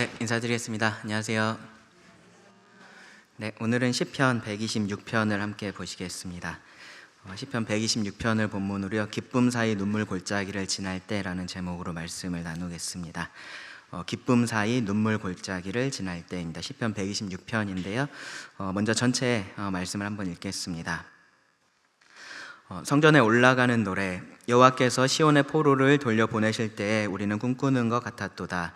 네, 인사드리겠습니다. 안녕하세요. 네, 오늘은 시편 126편을 함께 보시겠습니다. 시편 126편을 본문으로요, 기쁨 사이 눈물 골짜기를 지날 때라는 제목으로 말씀을 나누겠습니다. 기쁨 사이 눈물 골짜기를 지날 때입니다. 시편 126편인데요. 먼저 전체 말씀을 한번 읽겠습니다. 성전에 올라가는 노래. 여호와께서 시온의 포로를 돌려보내실 때에 우리는 꿈꾸는 것 같았도다.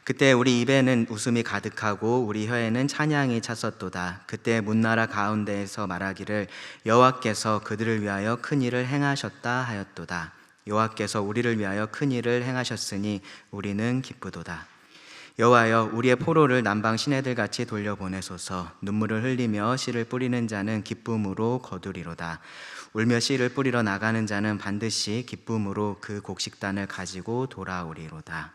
그때 우리 입에는 웃음이 가득하고 우리 혀에는 찬양이 찼었도다. 그때 문나라 가운데에서 말하기를 여호와께서 그들을 위하여 큰 일을 행하셨다 하였도다. 여호와께서 우리를 위하여 큰 일을 행하셨으니 우리는 기쁘도다. 여호와여, 우리의 포로를 남방 시내들같이 돌려보내소서. 눈물을 흘리며 씨를 뿌리는 자는 기쁨으로 거두리로다. 울며 씨를 뿌리러 나가는 자는 반드시 기쁨으로 그 곡식단을 가지고 돌아오리로다.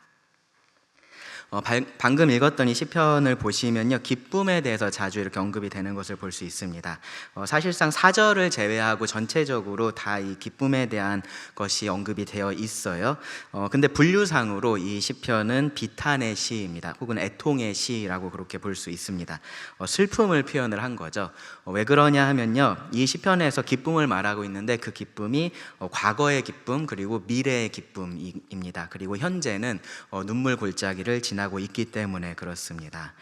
방금 읽었던 이 시편을 보시면요, 기쁨에 대해서 자주 이렇게 언급이 되는 것을 볼 수 있습니다. 사실상 4절을 제외하고 전체적으로 다 이 기쁨에 대한 것이 언급이 되어 있어요. 근데 분류상으로 이 시편은 비탄의 시입니다. 혹은 애통의 시라고 그렇게 볼 수 있습니다. 슬픔을 표현을 한 거죠. 왜 그러냐 하면요, 이 시편에서 기쁨을 말하고 있는데 그 기쁨이 과거의 기쁨 그리고 미래의 기쁨입니다. 그리고 현재는 눈물 골짜기를 지나고 있기 때문에 그렇습니다.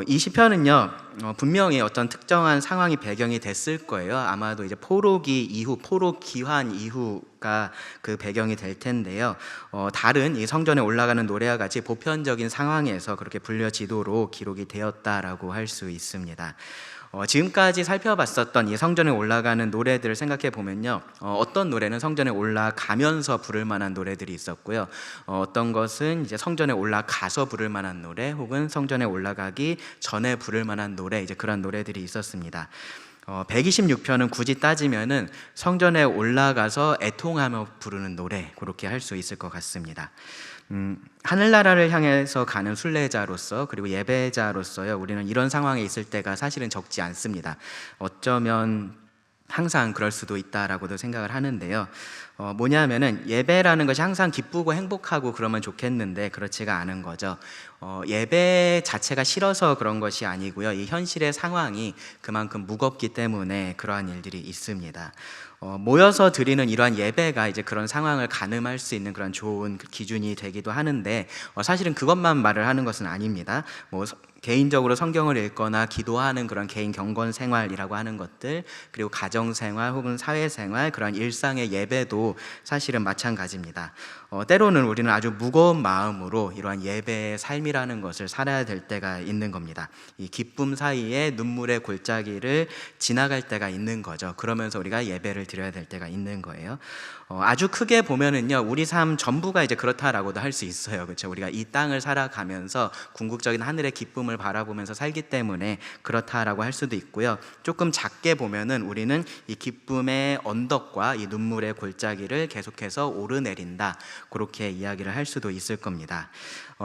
이 시편은요, 분명히 어떤 특정한 상황이 배경이 됐을 거예요. 아마도 이제 포로기 이후, 포로 기환 이후가 그 배경이 될 텐데요. 다른 이 성전에 올라가는 노래와 같이 보편적인 상황에서 그렇게 불려지도록 기록이 되었다라고 할 수 있습니다. 지금까지 살펴봤었던 이 성전에 올라가는 노래들을 생각해 보면요, 어떤 노래는 성전에 올라가면서 부를 만한 노래들이 있었고요, 어떤 것은 이제 성전에 올라가서 부를 만한 노래, 혹은 성전에 올라가기 전에 부를 만한 노래, 이제 그런 노래들이 있었습니다. 126편은 굳이 따지면은 성전에 올라가서 애통하며 부르는 노래, 그렇게 할 수 있을 것 같습니다. 하늘나라를 향해서 가는 순례자로서, 그리고 예배자로서요, 우리는 이런 상황에 있을 때가 사실은 적지 않습니다. 어쩌면 항상 그럴 수도 있다라고도 생각을 하는데요. 뭐냐면은 예배라는 것이 항상 기쁘고 행복하고 그러면 좋겠는데 그렇지가 않은 거죠. 예배 자체가 싫어서 그런 것이 아니고요, 이 현실의 상황이 그만큼 무겁기 때문에 그러한 일들이 있습니다. 모여서 드리는 이러한 예배가 이제 그런 상황을 가늠할 수 있는 그런 좋은 기준이 되기도 하는데, 사실은 그것만 말을 하는 것은 아닙니다. 개인적으로 성경을 읽거나 기도하는 그런 개인 경건 생활이라고 하는 것들, 그리고 가정생활 혹은 사회생활, 그런 일상의 예배도 사실은 마찬가지입니다. 때로는 우리는 아주 무거운 마음으로 이러한 예배의 삶이라는 것을 살아야 될 때가 있는 겁니다. 이 기쁨 사이에 눈물의 골짜기를 지나갈 때가 있는 거죠. 그러면서 우리가 예배를 드려야 될 때가 있는 거예요. 아주 크게 보면은요, 우리 삶 전부가 이제 그렇다라고도 할 수 있어요. 그렇죠? 우리가 이 땅을 살아가면서 궁극적인 하늘의 기쁨을 바라보면서 살기 때문에 그렇다라고 할 수도 있고요, 조금 작게 보면은 우리는 이 기쁨의 언덕과 이 눈물의 골짜기를 계속해서 오르내린다, 그렇게 이야기를 할 수도 있을 겁니다.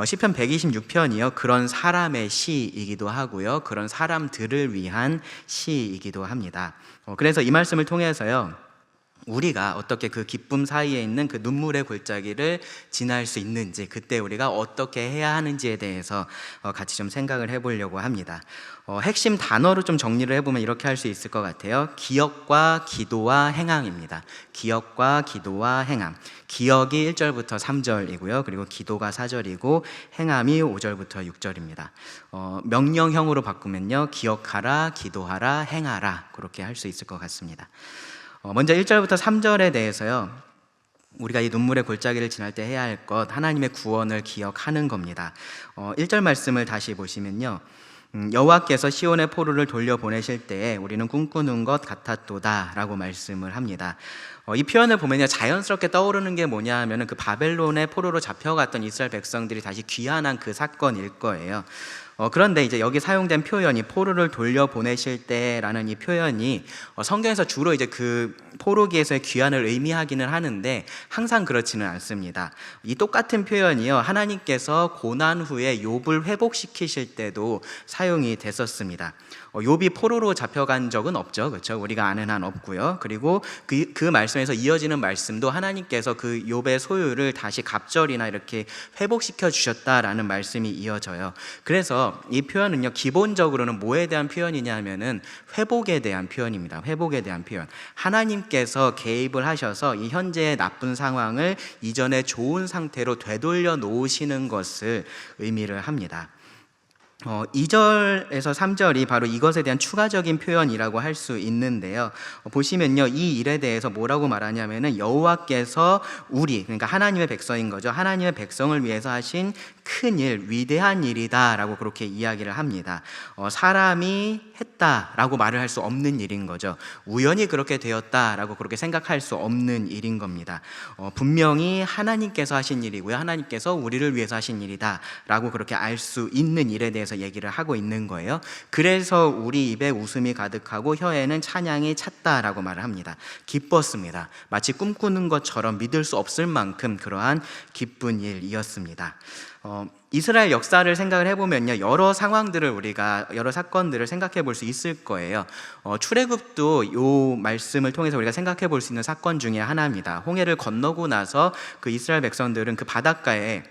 시편 126편이요, 그런 사람의 시이기도 하고요, 그런 사람들을 위한 시이기도 합니다. 그래서 이 말씀을 통해서요, 우리가 어떻게 그 기쁨 사이에 있는 그 눈물의 골짜기를 지날 수 있는지, 그때 우리가 어떻게 해야 하는지에 대해서 같이 좀 생각을 해보려고 합니다. 핵심 단어로 좀 정리를 해보면 이렇게 할 수 있을 것 같아요. 기억과 기도와 행함입니다. 기억과 기도와 행함. 기억이 1절부터 3절이고요, 그리고 기도가 4절이고 행함이 5절부터 6절입니다. 명령형으로 바꾸면요, 기억하라, 기도하라, 행하라, 그렇게 할 수 있을 것 같습니다. 먼저 1절부터 3절에 대해서요, 우리가 이 눈물의 골짜기를 지날 때 해야 할 것, 하나님의 구원을 기억하는 겁니다. 1절 말씀을 다시 보시면요, 여호와께서 시온의 포로를 돌려보내실 때에 우리는 꿈꾸는 것 같았도다 라고 말씀을 합니다. 이 표현을 보면요, 자연스럽게 떠오르는 게 뭐냐 하면은 그 바벨론의 포로로 잡혀갔던 이스라엘 백성들이 다시 귀환한 그 사건일 거예요. 그런데 이제 여기 사용된 표현이 포로를 돌려보내실 때라는 이 표현이 성경에서 주로 이제 그 포로기에서의 귀환을 의미하기는 하는데 항상 그렇지는 않습니다. 이 똑같은 표현이요, 하나님께서 고난 후에 욥을 회복시키실 때도 사용이 됐었습니다. 욥이 포로로 잡혀간 적은 없죠, 그렇죠? 우리가 아는 한 없고요. 그리고 그 말씀에서 이어지는 말씀도 하나님께서 그 욥의 소유를 다시 갑절이나 이렇게 회복시켜 주셨다라는 말씀이 이어져요. 그래서 이 표현은요, 기본적으로는 뭐에 대한 표현이냐 하면은 회복에 대한 표현입니다. 회복에 대한 표현. 하나님께서 개입을 하셔서 이 현재의 나쁜 상황을 이전의 좋은 상태로 되돌려 놓으시는 것을 의미를 합니다. 2절에서 3절이 바로 이것에 대한 추가적인 표현이라고 할 수 있는데요. 보시면요, 이 일에 대해서 뭐라고 말하냐면은 여호와께서 우리, 그러니까 하나님의 백성인 거죠. 하나님의 백성을 위해서 하신 큰 일, 위대한 일이다라고 그렇게 이야기를 합니다. 사람이 했다라고 말을 할 수 없는 일인 거죠. 우연히 그렇게 되었다라고 그렇게 생각할 수 없는 일인 겁니다. 분명히 하나님께서 하신 일이고요, 하나님께서 우리를 위해서 하신 일이다라고 그렇게 알 수 있는 일에 대해서 얘기를 하고 있는 거예요. 그래서 우리 입에 웃음이 가득하고 혀에는 찬양이 찼다라고 말을 합니다. 기뻤습니다. 마치 꿈꾸는 것처럼 믿을 수 없을 만큼 그러한 기쁜 일이었습니다. 이스라엘 역사를 생각을 해보면요, 여러 상황들을 우리가 여러 사건들을 생각해 볼 수 있을 거예요. 출애굽도 이 말씀을 통해서 우리가 생각해 볼 수 있는 사건 중에 하나입니다. 홍해를 건너고 나서 그 이스라엘 백성들은 그 바닷가에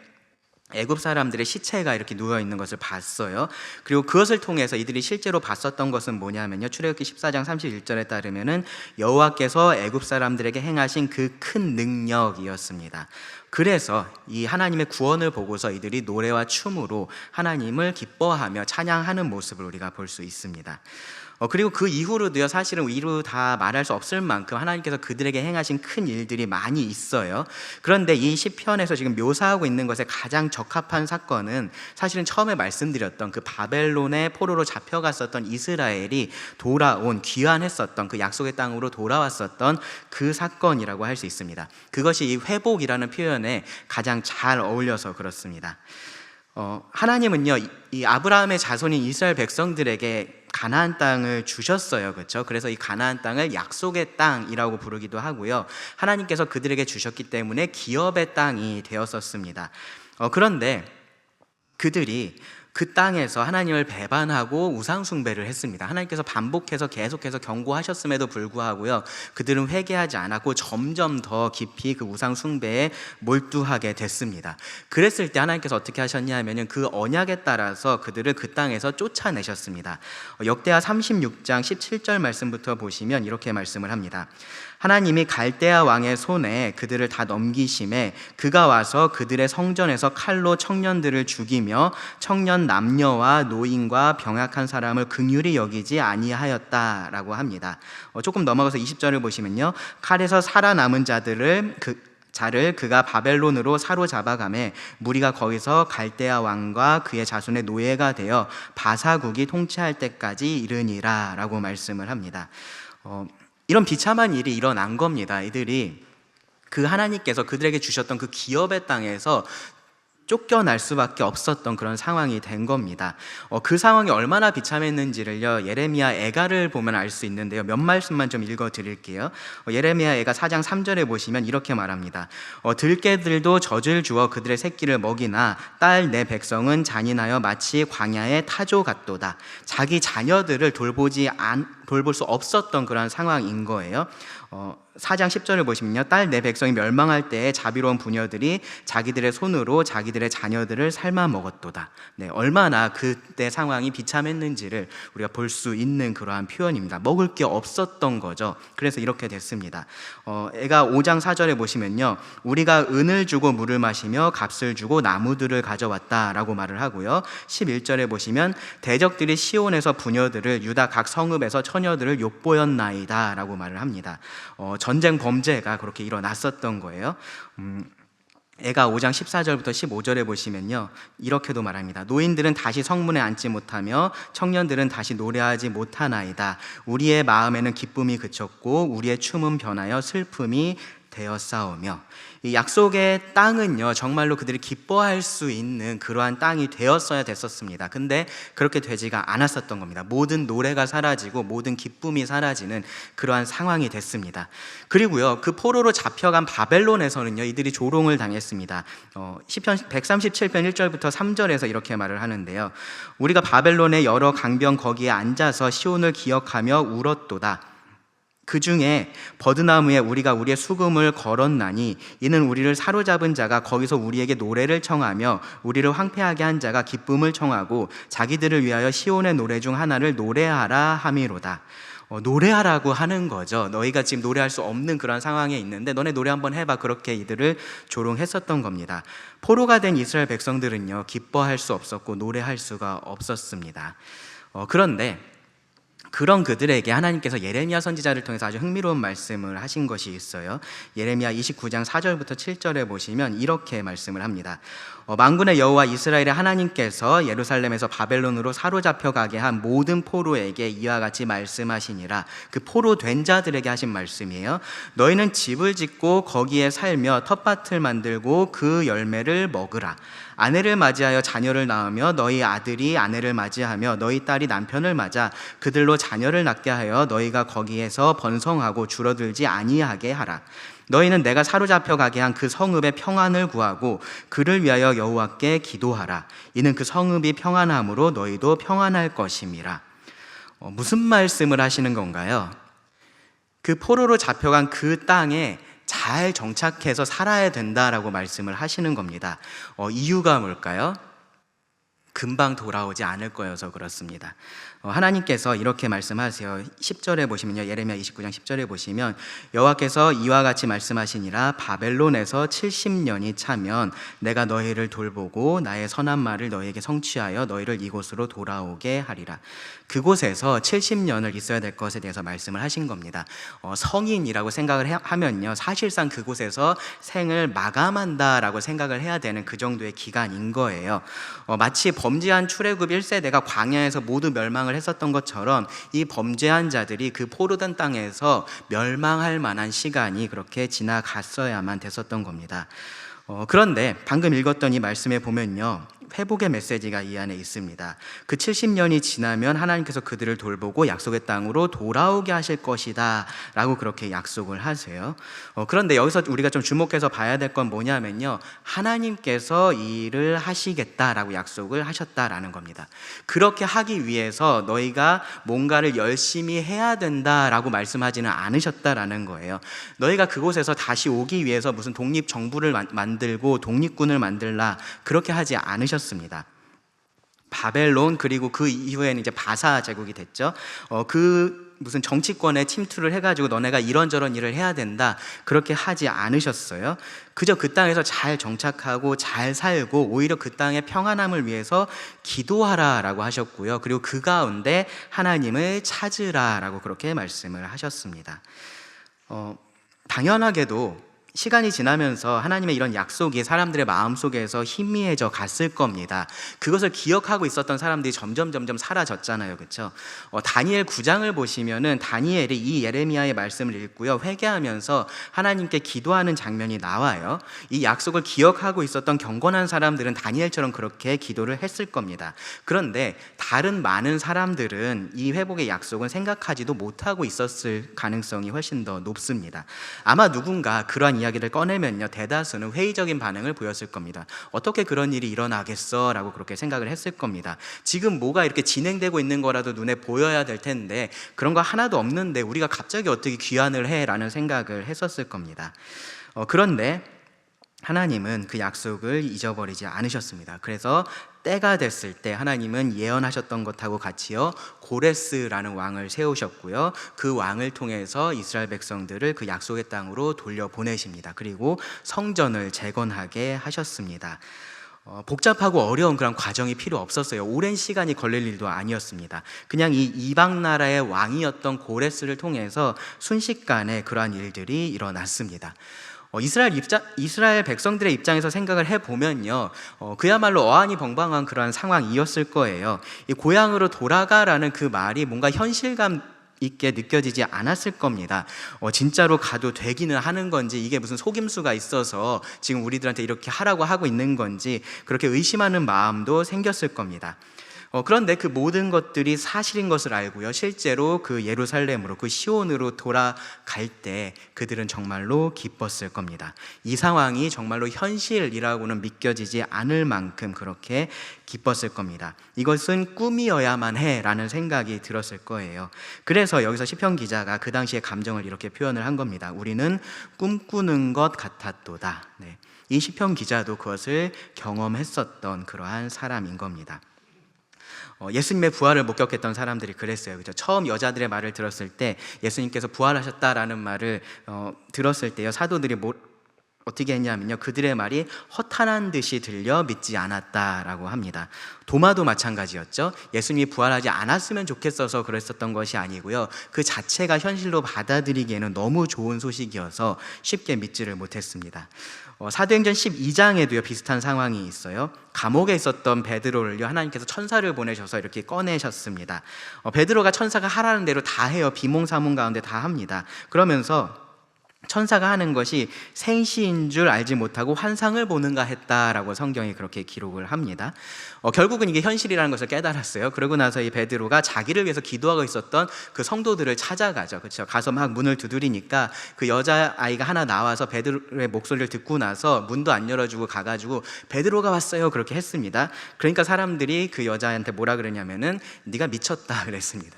애굽 사람들의 시체가 이렇게 누워 있는 것을 봤어요. 그리고 그것을 통해서 이들이 실제로 봤었던 것은 뭐냐면요, 출애굽기 14장 31절에 따르면은 여호와께서 애굽 사람들에게 행하신 그 큰 능력이었습니다. 그래서 이 하나님의 구원을 보고서 이들이 노래와 춤으로 하나님을 기뻐하며 찬양하는 모습을 우리가 볼 수 있습니다. 그리고 그 이후로도요, 사실은 이루 다 말할 수 없을 만큼 하나님께서 그들에게 행하신 큰 일들이 많이 있어요. 그런데 이 시편에서 지금 묘사하고 있는 것에 가장 적합한 사건은 사실은 처음에 말씀드렸던 그 바벨론의 포로로 잡혀갔었던 이스라엘이 돌아온, 귀환했었던 그 약속의 땅으로 돌아왔었던 그 사건이라고 할 수 있습니다. 그것이 이 회복이라는 표현에 가장 잘 어울려서 그렇습니다. 하나님은요, 이 아브라함의 자손인 이스라엘 백성들에게 가나안 땅을 주셨어요, 그렇죠? 그래서 이 가나안 땅을 약속의 땅이라고 부르기도 하고요, 하나님께서 그들에게 주셨기 때문에 기업의 땅이 되었었습니다. 그런데 그들이 그 땅에서 하나님을 배반하고 우상 숭배를 했습니다. 하나님께서 반복해서 계속해서 경고하셨음에도 불구하고요, 그들은 회개하지 않았고 점점 더 깊이 그 우상 숭배에 몰두하게 됐습니다. 그랬을 때 하나님께서 어떻게 하셨냐면은 그 언약에 따라서 그들을 그 땅에서 쫓아내셨습니다. 역대하 36장 17절 말씀부터 보시면 이렇게 말씀을 합니다. 하나님이 갈대아 왕의 손에 그들을 다 넘기심에 그가 와서 그들의 성전에서 칼로 청년들을 죽이며 청년 남녀와 노인과 병약한 사람을 긍휼히 여기지 아니하였다라고 합니다. 조금 넘어가서 20절을 보시면요, 칼에서 살아남은 자를 그가 바벨론으로 사로잡아가매 무리가 거기서 갈대아 왕과 그의 자손의 노예가 되어 바사국이 통치할 때까지 이르니라 라고 말씀을 합니다. 이런 비참한 일이 일어난 겁니다. 이들이 그 하나님께서 그들에게 주셨던 그 기업의 땅에서 쫓겨날 수밖에 없었던 그런 상황이 된 겁니다. 그 상황이 얼마나 비참했는지를요, 예레미야 애가를 보면 알 수 있는데요, 몇 말씀만 좀 읽어 드릴게요. 예레미야 애가 4장 3절에 보시면 이렇게 말합니다. 들깨들도 젖을 주어 그들의 새끼를 먹이나 딸 내 백성은 잔인하여 마치 광야의 타조 같도다. 자기 자녀들을 돌볼 수 없었던 그런 상황인 거예요. 4장 10절을 보시면요, 딸 내 백성이 멸망할 때에 자비로운 부녀들이 자기들의 손으로 자기들의 자녀들을 삶아 먹었도다. 네, 얼마나 그때 상황이 비참했는지를 우리가 볼 수 있는 그러한 표현입니다. 먹을 게 없었던 거죠. 그래서 이렇게 됐습니다. 애가 5장 4절에 보시면요, 우리가 은을 주고 물을 마시며 값을 주고 나무들을 가져왔다라고 말을 하고요, 11절에 보시면 대적들이 시온에서 부녀들을 유다 각 성읍에서 처녀들을 엿보였나이다 라고 말을 합니다. 전쟁 범죄가 그렇게 일어났었던 거예요. 애가 5장 14절부터 15절에 보시면요, 이렇게도 말합니다. 노인들은 다시 성문에 앉지 못하며 청년들은 다시 노래하지 못하나이다. 우리의 마음에는 기쁨이 그쳤고 우리의 춤은 변하여 슬픔이 되었사오며, 이 약속의 땅은요 정말로 그들이 기뻐할 수 있는 그러한 땅이 되었어야 됐었습니다. 근데 그렇게 되지가 않았었던 겁니다. 모든 노래가 사라지고 모든 기쁨이 사라지는 그러한 상황이 됐습니다. 그리고요 그 포로로 잡혀간 바벨론에서는요 이들이 조롱을 당했습니다. 시편 137편 1절부터 3절에서 이렇게 말을 하는데요, 우리가 바벨론의 여러 강변 거기에 앉아서 시온을 기억하며 울었도다. 그 중에 버드나무에 우리가 우리의 수금을 걸었나니 이는 우리를 사로잡은 자가 거기서 우리에게 노래를 청하며 우리를 황폐하게 한 자가 기쁨을 청하고 자기들을 위하여 시온의 노래 중 하나를 노래하라 함이로다. 노래하라고 하는 거죠. 너희가 지금 노래할 수 없는 그런 상황에 있는데 너네 노래 한번 해봐. 그렇게 이들을 조롱했었던 겁니다. 포로가 된 이스라엘 백성들은요 기뻐할 수 없었고 노래할 수가 없었습니다. 그런데 그런 그들에게 하나님께서 예레미야 선지자를 통해서 아주 흥미로운 말씀을 하신 것이 있어요. 예레미야 29장 4절부터 7절에 보시면 이렇게 말씀을 합니다. 만군의 여호와 이스라엘의 하나님께서 예루살렘에서 바벨론으로 사로잡혀 가게 한 모든 포로에게 이와 같이 말씀하시니라. 그 포로 된 자들에게 하신 말씀이에요. 너희는 집을 짓고 거기에 살며 텃밭을 만들고 그 열매를 먹으라. 아내를 맞이하여 자녀를 낳으며 너희 아들이 아내를 맞이하며 너희 딸이 남편을 맞아 그들로 자녀를 낳게 하여 너희가 거기에서 번성하고 줄어들지 아니하게 하라. 너희는 내가 사로잡혀 가게 한 그 성읍의 평안을 구하고 그를 위하여 여호와께 기도하라. 이는 그 성읍이 평안함으로 너희도 평안할 것임이라. 무슨 말씀을 하시는 건가요? 그 포로로 잡혀간 그 땅에 잘 정착해서 살아야 된다라고 말씀을 하시는 겁니다. 이유가 뭘까요? 금방 돌아오지 않을 거여서 그렇습니다. 하나님께서 이렇게 말씀하세요. 10절에 보시면요, 예레미야 29장 10절에 보시면 여호와께서 이와 같이 말씀하시니라. 바벨론에서 70년이 차면 내가 너희를 돌보고 나의 선한 말을 너희에게 성취하여 너희를 이곳으로 돌아오게 하리라. 그곳에서 70년을 있어야 될 것에 대해서 말씀을 하신 겁니다. 성인이라고 생각을 하면요 사실상 그곳에서 생을 마감한다라고 생각을 해야 되는 그 정도의 기간인 거예요. 마치 범죄한 출애굽 1세대가 광야에서 모두 멸망을 했었던 것처럼 이 범죄한 자들이 그 포로된 땅에서 멸망할 만한 시간이 그렇게 지나갔어야만 됐었던 겁니다. 그런데 방금 읽었던 이 말씀에 보면요 회복의 메시지가 이 안에 있습니다. 그 70년이 지나면 하나님께서 그들을 돌보고 약속의 땅으로 돌아오게 하실 것이다 라고 그렇게 약속을 하세요. 그런데 여기서 우리가 좀 주목해서 봐야 될 건 뭐냐면요 하나님께서 이 일을 하시겠다라고 약속을 하셨다라는 겁니다. 그렇게 하기 위해서 너희가 뭔가를 열심히 해야 된다라고 말씀하지는 않으셨다라는 거예요. 너희가 그곳에서 다시 오기 위해서 무슨 독립정부를 만들고 독립군을 만들라 그렇게 하지 않으셨습니다. 바벨론 그리고 그 이후에는 이제 바사 제국이 됐죠. 그 무슨 정치권에 침투를 해가지고 너네가 이런저런 일을 해야 된다 그렇게 하지 않으셨어요. 그저 그 땅에서 잘 정착하고 잘 살고 오히려 그 땅의 평안함을 위해서 기도하라라고 하셨고요. 그리고 그 가운데 하나님을 찾으라라고 그렇게 말씀을 하셨습니다. 당연하게도 시간이 지나면서 하나님의 이런 약속이 사람들의 마음속에서 희미해져 갔을 겁니다. 그것을 기억하고 있었던 사람들이 점점 사라졌잖아요. 그렇죠? 다니엘 9장을 보시면은 다니엘이 이 예레미야의 말씀을 읽고요 회개하면서 하나님께 기도하는 장면이 나와요. 이 약속을 기억하고 있었던 경건한 사람들은 다니엘처럼 그렇게 기도를 했을 겁니다. 그런데 다른 많은 사람들은 이 회복의 약속은 생각하지도 못하고 있었을 가능성이 훨씬 더 높습니다. 아마 누군가 그러한 이야기를 꺼내면요 대다수는 회의적인 반응을 보였을 겁니다. 어떻게 그런 일이 일어나겠어? 라고 그렇게 생각을 했을 겁니다. 지금 뭐가 이렇게 진행되고 있는 거라도 눈에 보여야 될 텐데 그런 거 하나도 없는데 우리가 갑자기 어떻게 귀환을 해? 라는 생각을 했었을 겁니다. 그런데 하나님은 그 약속을 잊어버리지 않으셨습니다. 그래서 때가 됐을 때 하나님은 예언하셨던 것하고 같이요 고레스라는 왕을 세우셨고요 그 왕을 통해서 이스라엘 백성들을 그 약속의 땅으로 돌려보내십니다. 그리고 성전을 재건하게 하셨습니다. 복잡하고 어려운 그런 과정이 필요 없었어요. 오랜 시간이 걸릴 일도 아니었습니다. 그냥 이 이방 나라의 왕이었던 고레스를 통해서 순식간에 그러한 일들이 일어났습니다. 이스라엘 백성들의 입장에서 생각을 해보면요 그야말로 어안이 벙벙한 그러한 상황이었을 거예요. 이 고향으로 돌아가라는 그 말이 뭔가 현실감 있게 느껴지지 않았을 겁니다. 진짜로 가도 되기는 하는 건지, 이게 무슨 속임수가 있어서 지금 우리들한테 이렇게 하라고 하고 있는 건지, 그렇게 의심하는 마음도 생겼을 겁니다. 그런데 그 모든 것들이 사실인 것을 알고요, 실제로 그 예루살렘으로, 그 시온으로 돌아갈 때 그들은 정말로 기뻤을 겁니다. 이 상황이 정말로 현실이라고는 믿겨지지 않을 만큼 그렇게 기뻤을 겁니다. 이것은 꿈이어야만 해라는 생각이 들었을 거예요. 그래서 여기서 시편 기자가 그 당시의 감정을 이렇게 표현을 한 겁니다. 우리는 꿈꾸는 것 같았도다. 네. 이 시편 기자도 그것을 경험했었던 그러한 사람인 겁니다. 예수님의 부활을 목격했던 사람들이 그랬어요. 그죠? 처음 여자들의 말을 들었을 때, 예수님께서 부활하셨다라는 말을 들었을 때요, 사도들이 어떻게 했냐면요, 그들의 말이 허탄한 듯이 들려 믿지 않았다라고 합니다. 도마도 마찬가지였죠. 예수님이 부활하지 않았으면 좋겠어서 그랬었던 것이 아니고요, 그 자체가 현실로 받아들이기에는 너무 좋은 소식이어서 쉽게 믿지를 못했습니다. 사도행전 12장에도요 비슷한 상황이 있어요. 감옥에 있었던 베드로를요 하나님께서 천사를 보내셔서 이렇게 꺼내셨습니다. 베드로가 천사가 하라는 대로 다 해요. 비몽사몽 가운데 다 합니다. 그러면서 천사가 하는 것이 생시인 줄 알지 못하고 환상을 보는가 했다라고 성경이 그렇게 기록을 합니다. 결국은 이게 현실이라는 것을 깨달았어요. 그러고 나서 이 베드로가 자기를 위해서 기도하고 있었던 그 성도들을 찾아가죠. 그렇죠? 가서 막 문을 두드리니까 그 여자아이가 하나 나와서 베드로의 목소리를 듣고 나서 문도 안 열어주고 가가지고 베드로가 왔어요 그렇게 했습니다. 그러니까 사람들이 그 여자한테 뭐라 그러냐면은 네가 미쳤다 그랬습니다.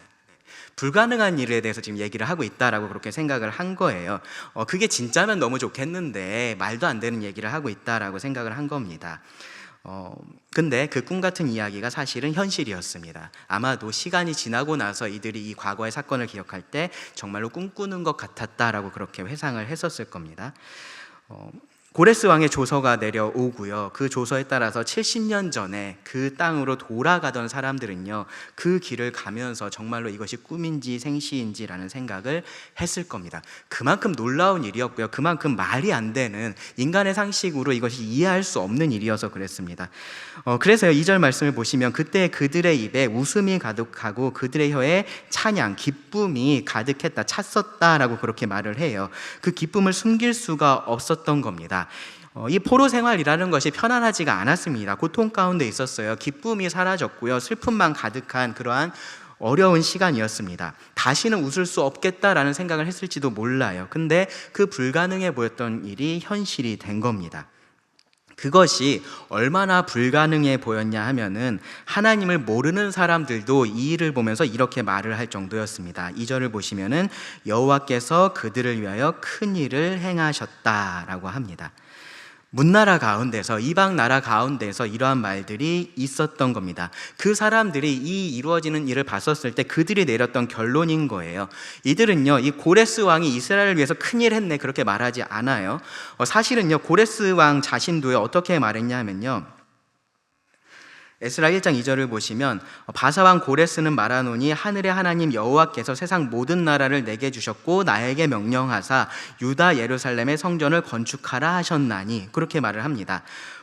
불가능한 일에 대해서 지금 얘기를 하고 있다라고 그렇게 생각을 한 거예요. 그게 진짜면 너무 좋겠는데 말도 안 되는 얘기를 하고 있다라고 생각을 한 겁니다. 근데 그 꿈 같은 이야기가 사실은 현실이었습니다. 아마도 시간이 지나고 나서 이들이 이 과거의 사건을 기억할 때 정말로 꿈꾸는 것 같았다라고 그렇게 회상을 했었을 겁니다. 고레스 왕의 조서가 내려오고요, 그 조서에 따라서 70년 전에 그 땅으로 돌아가던 사람들은요 그 길을 가면서 정말로 이것이 꿈인지 생시인지라는 생각을 했을 겁니다. 그만큼 놀라운 일이었고요, 그만큼 말이 안 되는, 인간의 상식으로 이것이 이해할 수 없는 일이어서 그랬습니다. 그래서요 2절 말씀을 보시면 그때 그들의 입에 웃음이 가득하고 그들의 혀에 찬양, 기쁨이 가득했다, 찼었다라고 그렇게 말을 해요. 그 기쁨을 숨길 수가 없었던 겁니다. 이 포로 생활이라는 것이 편안하지가 않았습니다. 고통 가운데 있었어요. 기쁨이 사라졌고요, 슬픔만 가득한 그러한 어려운 시간이었습니다. 다시는 웃을 수 없겠다라는 생각을 했을지도 몰라요. 근데 그 불가능해 보였던 일이 현실이 된 겁니다. 그것이 얼마나 불가능해 보였냐 하면은 하나님을 모르는 사람들도 이 일을 보면서 이렇게 말을 할 정도였습니다. 2절을 보시면은 여호와께서 그들을 위하여 큰 일을 행하셨다라고 합니다. 문나라 가운데서, 이방 나라 가운데서 이러한 말들이 있었던 겁니다. 그 사람들이 이 이루어지는 일을 봤었을 때 그들이 내렸던 결론인 거예요. 이들은요 이 고레스 왕이 이스라엘을 위해서 큰일 했네 그렇게 말하지 않아요. 사실은요 고레스 왕 자신도요 어떻게 말했냐 하면요, 에스라 1장 2절을 보시면 바사왕 고레스는 말하노니 하늘의 하나님 여호와께서 세상 모든 나라를 내게 주셨고 나에게 명령하사 유다 예루살렘의 성전을 건축하라 하셨나니, 그렇게 말을 합니다.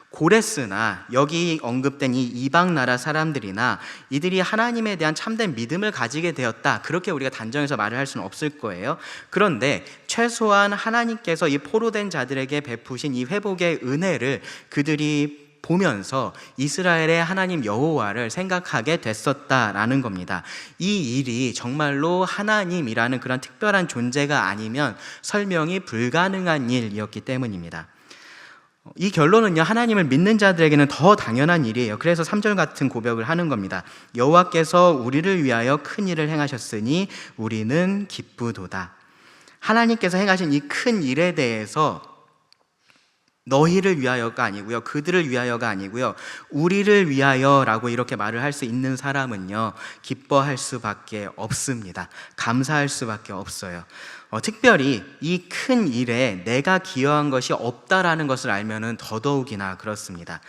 고레스나 여기 언급된 이 이방 나라 사람들이나 이들이 하나님에 대한 참된 믿음을 가지게 되었다, 그렇게 우리가 단정해서 말을 할 수는 없을 거예요. 그런데 최소한 하나님께서 이 포로된 자들에게 베푸신 이 회복의 은혜를 그들이 보면서 이스라엘의 하나님 여호와를 생각하게 됐었다라는 겁니다. 이 일이 정말로 하나님이라는 그런 특별한 존재가 아니면 설명이 불가능한 일이었기 때문입니다. 이 결론은요 하나님을 믿는 자들에게는 더 당연한 일이에요. 그래서 3절 같은 고백을 하는 겁니다. 여호와께서 우리를 위하여 큰 일을 행하셨으니 우리는 기쁘도다. 하나님께서 행하신 이 큰 일에 대해서 너희를 위하여가 아니고요, 그들을 위하여가 아니고요, 우리를 위하여라고 이렇게 말을 할 수 있는 사람은요 기뻐할 수밖에 없습니다. 감사할 수밖에 없어요. 특별히 이 큰 일에 내가 기여한 것이 없다라는 것을 알면은 더더욱이나 그렇습니다.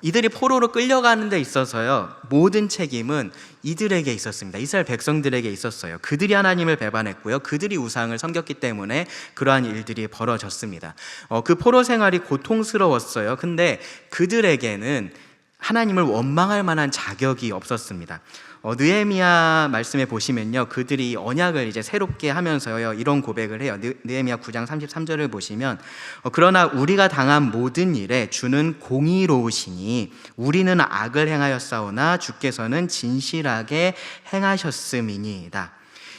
이들이 포로로 끌려가는 데 있어서요 모든 책임은 이들에게 있었습니다. 이스라엘 백성들에게 있었어요. 그들이 하나님을 배반했고요, 그들이 우상을 섬겼기 때문에 그러한 일들이 벌어졌습니다. 그 포로 생활이 고통스러웠어요. 근데 그들에게는 하나님을 원망할 만한 자격이 없었습니다. 느헤미야 말씀에 보시면요, 그들이 언약을 이제 새롭게 하면서요 이런 고백을 해요. 느헤미야 9장 33절을 보시면 그러나 우리가 당한 모든 일에 주는 공의로우시니 우리는 악을 행하였사오나 주께서는 진실하게 행하셨음이니이다.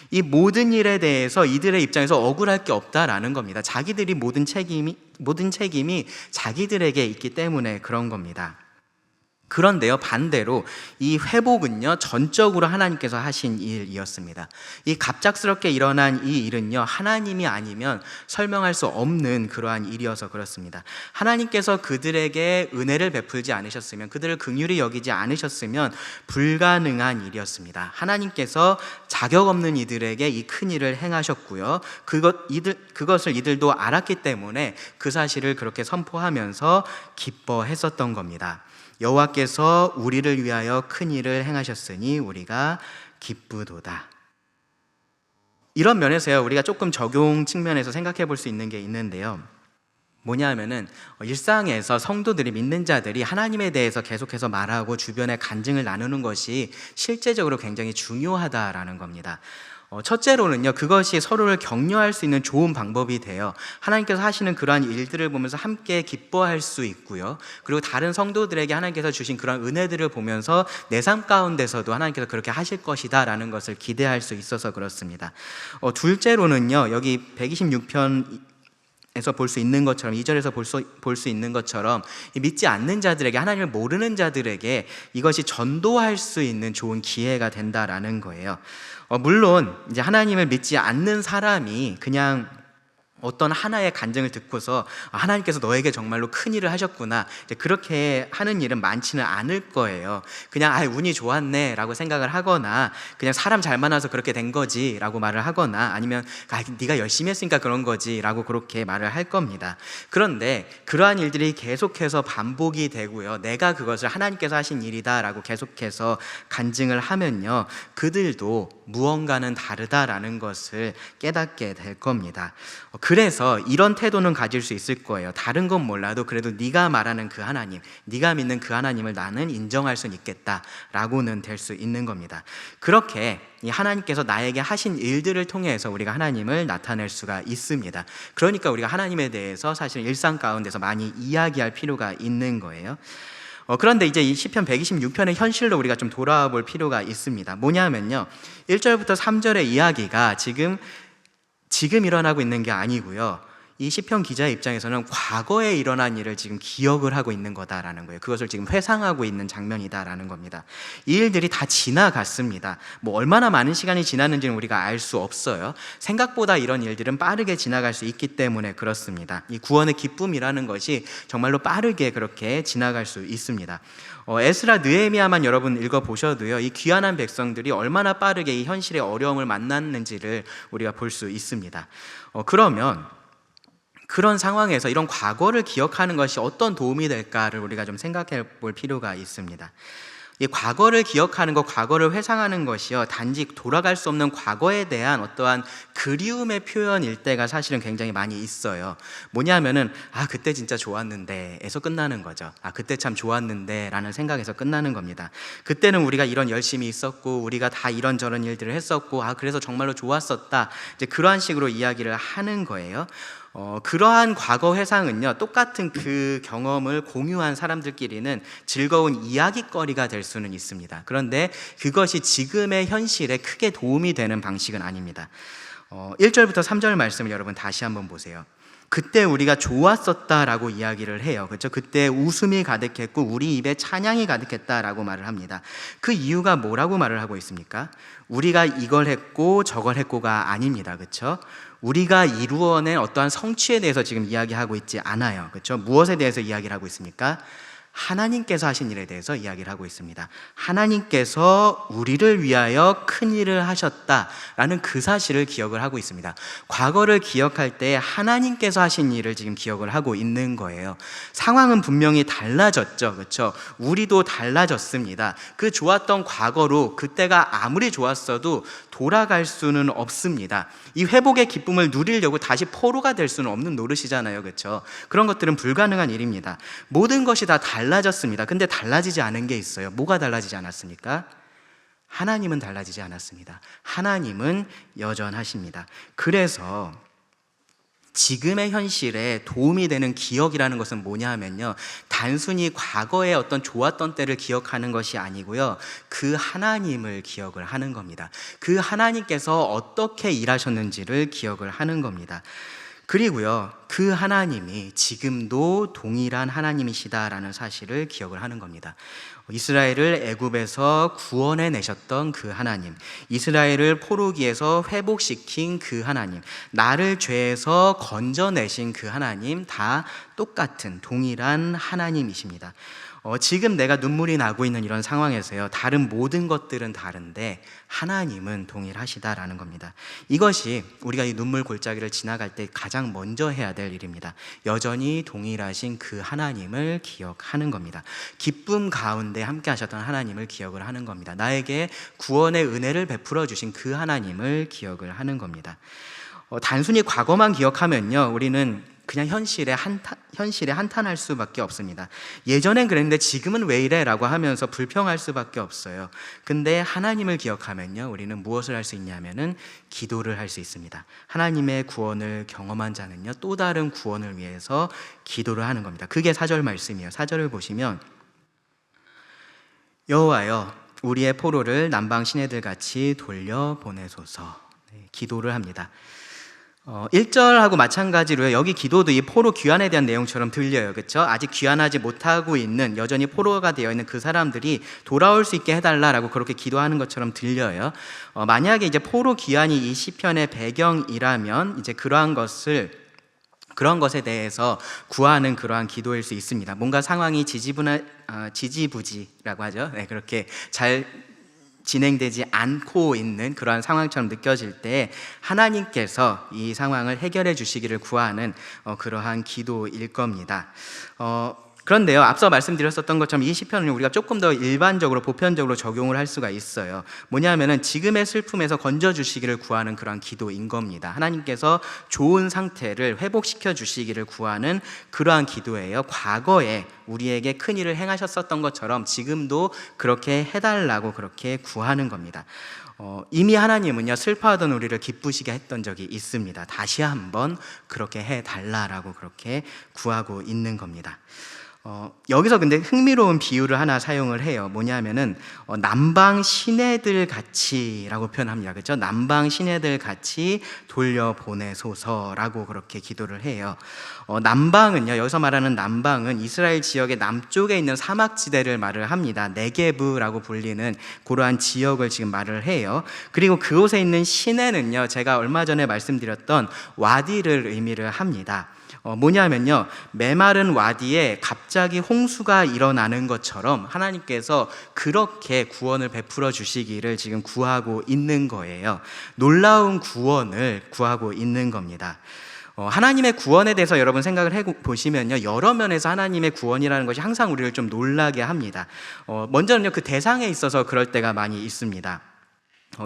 이 모든 일에 대해서 이들의 입장에서 억울할 게 없다라는 겁니다. 자기들이 모든 책임이 자기들에게 있기 때문에 그런 겁니다. 그런데요, 반대로 이 회복은요 전적으로 하나님께서 하신 일이었습니다. 이 갑작스럽게 일어난 이 일은요 하나님이 아니면 설명할 수 없는 그러한 일이어서 그렇습니다. 하나님께서 그들에게 은혜를 베풀지 않으셨으면, 그들을 긍휼히 여기지 않으셨으면 불가능한 일이었습니다. 하나님께서 자격 없는 이들에게 이 큰 일을 행하셨고요, 그것을 이들도 알았기 때문에 그 사실을 그렇게 선포하면서 기뻐했었던 겁니다. 여호와께서 우리를 위하여 큰 일을 행하셨으니 우리가 기쁘도다. 이런 면에서요 우리가 조금 적용 측면에서 생각해 볼 수 있는 게 있는데요, 뭐냐 하면은 일상에서 성도들이, 믿는 자들이 하나님에 대해서 계속해서 말하고 주변에 간증을 나누는 것이 실제적으로 굉장히 중요하다라는 겁니다. 첫째로는요, 그것이 서로를 격려할 수 있는 좋은 방법이 돼요. 하나님께서 하시는 그러한 일들을 보면서 함께 기뻐할 수 있고요, 그리고 다른 성도들에게 하나님께서 주신 그런 은혜들을 보면서 내 삶 가운데서도 하나님께서 그렇게 하실 것이다 라는 것을 기대할 수 있어서 그렇습니다. 둘째로는요, 여기 126편 에서 볼 수 있는 것처럼, 2절에서 볼 수 있는 것처럼 믿지 않는 자들에게, 하나님을 모르는 자들에게 이것이 전도할 수 있는 좋은 기회가 된다라는 거예요. 물론 이제 하나님을 믿지 않는 사람이 그냥 어떤 하나의 간증을 듣고서 하나님께서 너에게 정말로 큰 일을 하셨구나, 이제 그렇게 하는 일은 많지는 않을 거예요. 그냥 운이 좋았네 라고 생각을 하거나, 그냥 사람 잘 만나서 그렇게 된 거지 라고 말을 하거나, 아니면 네가 열심히 했으니까 그런 거지 라고 그렇게 말을 할 겁니다. 그런데 그러한 일들이 계속해서 반복이 되고요, 내가 그것을 하나님께서 하신 일이다 라고 계속해서 간증을 하면요, 그들도 무언가는 다르다라는 것을 깨닫게 될 겁니다. 그래서 이런 태도는 가질 수 있을 거예요. 다른 건 몰라도 그래도 네가 말하는 그 하나님, 네가 믿는 그 하나님을 나는 인정할 수는 있겠다라고는 될 수 있는 겁니다. 그렇게 이 하나님께서 나에게 하신 일들을 통해서 우리가 하나님을 나타낼 수가 있습니다. 그러니까 우리가 하나님에 대해서 사실 일상 가운데서 많이 이야기할 필요가 있는 거예요. 그런데 이제 이 시편 126편의 현실로 우리가 좀 돌아와 볼 필요가 있습니다. 뭐냐면요, 1절부터 3절의 이야기가 지금 일어나고 있는 게 아니고요, 이 시편 기자의 입장에서는 과거에 일어난 일을 지금 기억을 하고 있는 거다라는 거예요. 그것을 지금 회상하고 있는 장면이다라는 겁니다. 이 일들이 다 지나갔습니다. 얼마나 많은 시간이 지났는지는 우리가 알 수 없어요. 생각보다 이런 일들은 빠르게 지나갈 수 있기 때문에 그렇습니다. 이 구원의 기쁨이라는 것이 정말로 빠르게 그렇게 지나갈 수 있습니다. 에스라, 느헤미야만 여러분 읽어보셔도요, 이 귀환한 백성들이 얼마나 빠르게 이 현실의 어려움을 만났는지를 우리가 볼 수 있습니다. 그러면 그런 상황에서 이런 과거를 기억하는 것이 어떤 도움이 될까를 우리가 좀 생각해 볼 필요가 있습니다. 이 과거를 기억하는 것, 과거를 회상하는 것이요, 단지 돌아갈 수 없는 과거에 대한 어떠한 그리움의 표현일 때가 사실은 굉장히 많이 있어요. 뭐냐면은 그때 진짜 좋았는데 에서 끝나는 거죠. 그때 참 좋았는데 라는 생각에서 끝나는 겁니다. 그때는 우리가 이런 열심히 있었고, 우리가 다 이런저런 일들을 했었고, 그래서 정말로 좋았었다, 이제 그러한 식으로 이야기를 하는 거예요. 그러한 과거 회상은요, 똑같은 그 경험을 공유한 사람들끼리는 즐거운 이야기거리가 될 수는 있습니다. 그런데 그것이 지금의 현실에 크게 도움이 되는 방식은 아닙니다. 1절부터 3절 말씀을 여러분 다시 한번 보세요. 그때 우리가 좋았었다라고 이야기를 해요. 그렇죠? 그때 웃음이 가득했고 우리 입에 찬양이 가득했다라고 말을 합니다. 그 이유가 뭐라고 말을 하고 있습니까? 우리가 이걸 했고 저걸 했고가 아닙니다. 그렇죠? 우리가 이루어낸 어떠한 성취에 대해서 지금 이야기하고 있지 않아요. 그렇죠? 무엇에 대해서 이야기를 하고 있습니까? 하나님께서 하신 일에 대해서 이야기를 하고 있습니다. 하나님께서 우리를 위하여 큰 일을 하셨다라는 그 사실을 기억을 하고 있습니다. 과거를 기억할 때 하나님께서 하신 일을 지금 기억을 하고 있는 거예요. 상황은 분명히 달라졌죠. 그렇죠? 우리도 달라졌습니다. 그 좋았던 과거로 그때가 아무리 좋았어도 돌아갈 수는 없습니다. 이 회복의 기쁨을 누리려고 다시 포로가 될 수는 없는 노릇이잖아요. 그렇죠? 그런 것들은 불가능한 일입니다. 모든 것이 다 달라졌습니다. 근데 달라지지 않은 게 있어요. 뭐가 달라지지 않았습니까? 하나님은 달라지지 않았습니다. 하나님은 여전하십니다. 그래서 지금의 현실에 도움이 되는 기억이라는 것은 뭐냐 하면요, 단순히 과거의 어떤 좋았던 때를 기억하는 것이 아니고요, 그 하나님을 기억을 하는 겁니다. 그 하나님께서 어떻게 일하셨는지를 기억을 하는 겁니다. 그리고요, 그 하나님이 지금도 동일한 하나님이시다라는 사실을 기억을 하는 겁니다. 이스라엘을 애굽에서 구원해 내셨던 그 하나님, 이스라엘을 포로기에서 회복시킨 그 하나님, 나를 죄에서 건져내신 그 하나님, 다 똑같은 동일한 하나님이십니다. 지금 내가 눈물이 나고 있는 이런 상황에서요, 다른 모든 것들은 다른데 하나님은 동일하시다라는 겁니다. 이것이 우리가 이 눈물 골짜기를 지나갈 때 가장 먼저 해야 될 일입니다. 여전히 동일하신 그 하나님을 기억하는 겁니다. 기쁨 가운데 함께 하셨던 하나님을 기억을 하는 겁니다. 나에게 구원의 은혜를 베풀어 주신 그 하나님을 기억을 하는 겁니다. 단순히 과거만 기억하면요, 우리는 그냥 현실에 한탄할 수밖에 없습니다. 예전엔 그랬는데 지금은 왜 이래? 라고 하면서 불평할 수밖에 없어요. 근데 하나님을 기억하면요, 우리는 무엇을 할 수 있냐면은 기도를 할 수 있습니다. 하나님의 구원을 경험한 자는요, 또 다른 구원을 위해서 기도를 하는 겁니다. 그게 4절 말씀이에요. 4절을 보시면, 여호와여 우리의 포로를 남방 시내들 같이 돌려보내소서. 기도를 합니다. 1절하고 마찬가지로요, 여기 기도도 이 포로 귀환에 대한 내용처럼 들려요. 그렇죠? 아직 귀환하지 못하고 있는, 여전히 포로가 되어 있는 그 사람들이 돌아올 수 있게 해달라라고 그렇게 기도하는 것처럼 들려요. 만약에 이제 포로 귀환이 이 시편의 배경이라면 이제 그런 것에 대해서 구하는 그러한 기도일 수 있습니다. 뭔가 상황이 지지부지라고 하죠. 네, 그렇게 잘 진행되지 않고 있는 그러한 상황처럼 느껴질 때 하나님께서 이 상황을 해결해 주시기를 구하는 그러한 기도일 겁니다. 그런데요, 앞서 말씀드렸었던 것처럼 이 시편은 우리가 조금 더 일반적으로 보편적으로 적용을 할 수가 있어요. 뭐냐면은 지금의 슬픔에서 건져 주시기를 구하는 그런 기도인 겁니다. 하나님께서 좋은 상태를 회복시켜 주시기를 구하는 그러한 기도예요. 과거에 우리에게 큰 일을 행하셨었던 것처럼 지금도 그렇게 해달라고 그렇게 구하는 겁니다. 이미 하나님은요, 슬퍼하던 우리를 기쁘시게 했던 적이 있습니다. 다시 한번 그렇게 해달라라고 그렇게 구하고 있는 겁니다. 여기서 근데 흥미로운 비유를 하나 사용을 해요. 뭐냐면은 남방 시내들 같이라고 표현합니다. 그렇죠? 남방 시내들 같이 돌려보내소서라고 그렇게 기도를 해요. 남방은요, 여기서 말하는 남방은 이스라엘 지역의 남쪽에 있는 사막지대를 말을 합니다. 네게브라고 불리는 그러한 지역을 지금 말을 해요. 그리고 그곳에 있는 시내는요, 제가 얼마 전에 말씀드렸던 와디를 의미를 합니다. 뭐냐면요, 메마른 와디에 갑자기 홍수가 일어나는 것처럼 하나님께서 그렇게 구원을 베풀어 주시기를 지금 구하고 있는 거예요. 놀라운 구원을 구하고 있는 겁니다. 하나님의 구원에 대해서 여러분 생각을 해보시면요, 여러 면에서 하나님의 구원이라는 것이 항상 우리를 좀 놀라게 합니다. 먼저는요, 그 대상에 있어서 그럴 때가 많이 있습니다.